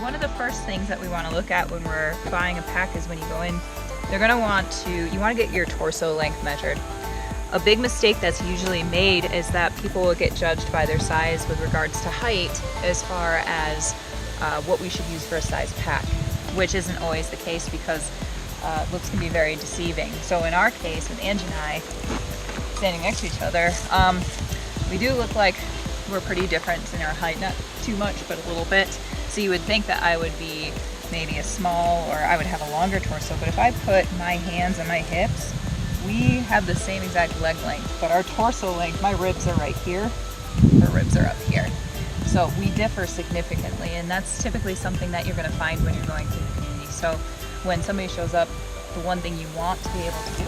one of the first things that we want to look at when we're buying a pack is when you go in, you want to get your torso length measured. A big mistake that's usually made is that people will get judged by their size with regards to height as far as what we should use for a size pack, which isn't always the case because looks can be very deceiving. So in our case, with Angie and I standing next to each other, we do look like we're pretty different in our height, not too much, but a little bit. So you would think that I would be maybe a small, or I would have a longer torso, but if I put my hands on my hips, we have the same exact leg length, but our torso length, my ribs are right here, her ribs are up here. So we differ significantly, and that's typically something that you're going to find when you're going through the community. So when somebody shows up, the one thing you want to be able to do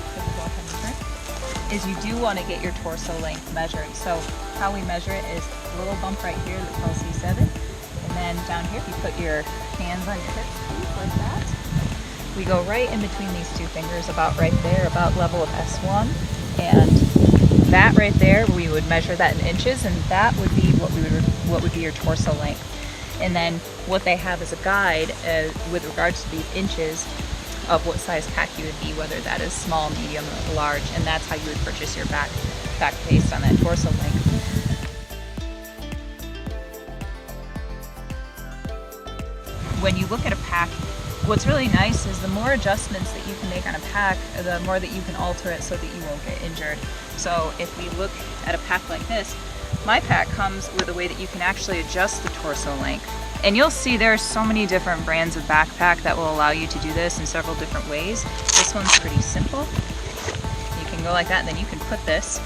is you do want to get your torso length measured. So how we measure it is a little bump right here that tells C7, and then down here, if you put your hands on your hips, please, like that, we go right in between these two fingers, about right there, about level of S1, and that right there, we would measure that in inches, and that would be what would be your torso length. And then what they have as a guide with regards to these inches of what size pack you would be, whether that is small, medium, or large, and that's how you would purchase your pack based on that torso length. When you look at a pack, what's really nice is the more adjustments that you can make on a pack, the more that you can alter it so that you won't get injured. So if we look at a pack like this, my pack comes with a way that you can actually adjust the torso length. And you'll see there's so many different brands of backpack that will allow you to do this in several different ways. This one's pretty simple. You can go like that, and then you can put this,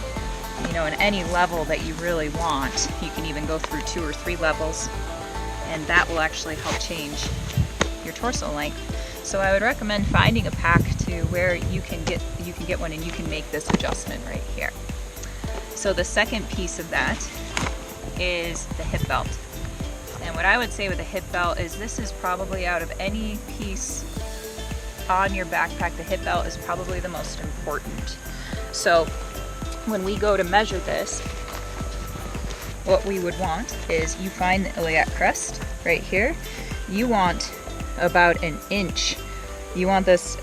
in any level that you really want. You can even go through 2 or 3 levels, and that will actually help change your torso length. So I would recommend finding a pack to where you can get one and you can make this adjustment right here. So the second piece of that is the hip belt. And what I would say with a hip belt is this is probably, out of any piece on your backpack, the hip belt is probably the most important. So when we go to measure this, what we would want is you find the iliac crest right here. You want about an inch. You want this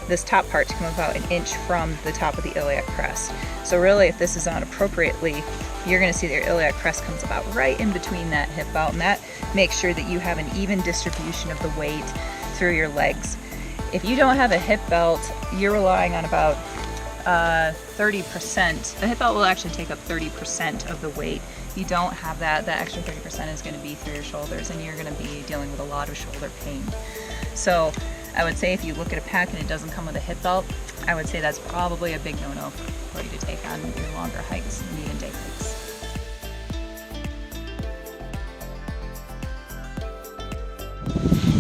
this top part to come about an inch from the top of the iliac crest. So really, if this is on appropriately, you're going to see that your iliac crest comes about right in between that hip belt, and that makes sure that you have an even distribution of the weight through your legs. If you don't have a hip belt, you're relying on about 30%. The hip belt will actually take up 30% of the weight. If you don't have that extra 30% is going to be through your shoulders, and you're going to be dealing with a lot of shoulder pain. So I would say if you look at a pack and it doesn't come with a hip belt, I would say that's probably a big no-no for you to take on your longer hikes and even day hikes.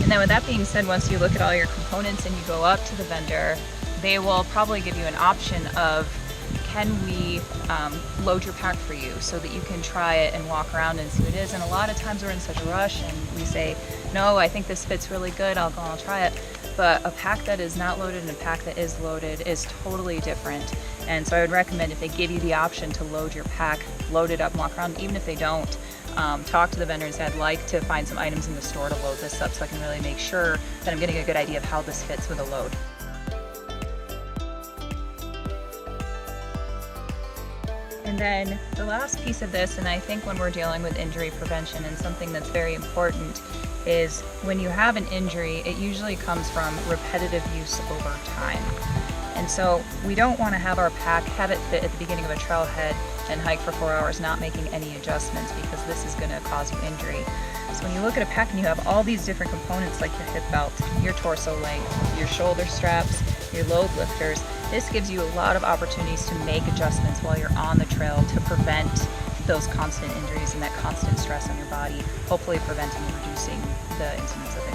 And then with that being said, once you look at all your components and you go up to the vendor, they will probably give you an option of, can we load your pack for you so that you can try it and walk around and see what it is. And a lot of times we're in such a rush and we say, no, I think this fits really good, I'll go and I'll try it. But a pack that is not loaded and a pack that is loaded is totally different. And so I would recommend, if they give you the option to load your pack, load it up and walk around. Even if they don't, talk to the vendors. I'd like to find some items in the store to load this up so I can really make sure that I'm getting a good idea of how this fits with a load. And then the last piece of this, and I think when we're dealing with injury prevention, and something that's very important, is when you have an injury, it usually comes from repetitive use over time. And so we don't want to have our pack, have it fit at the beginning of a trailhead and hike for 4 hours not making any adjustments, because this is going to cause you injury. So when you look at a pack and you have all these different components like your hip belt, your torso length, your shoulder straps, your load lifters, this gives you a lot of opportunities to make adjustments while you're on the trail to prevent those constant injuries and that constant stress on your body, hopefully preventing and reducing the incidence of injury.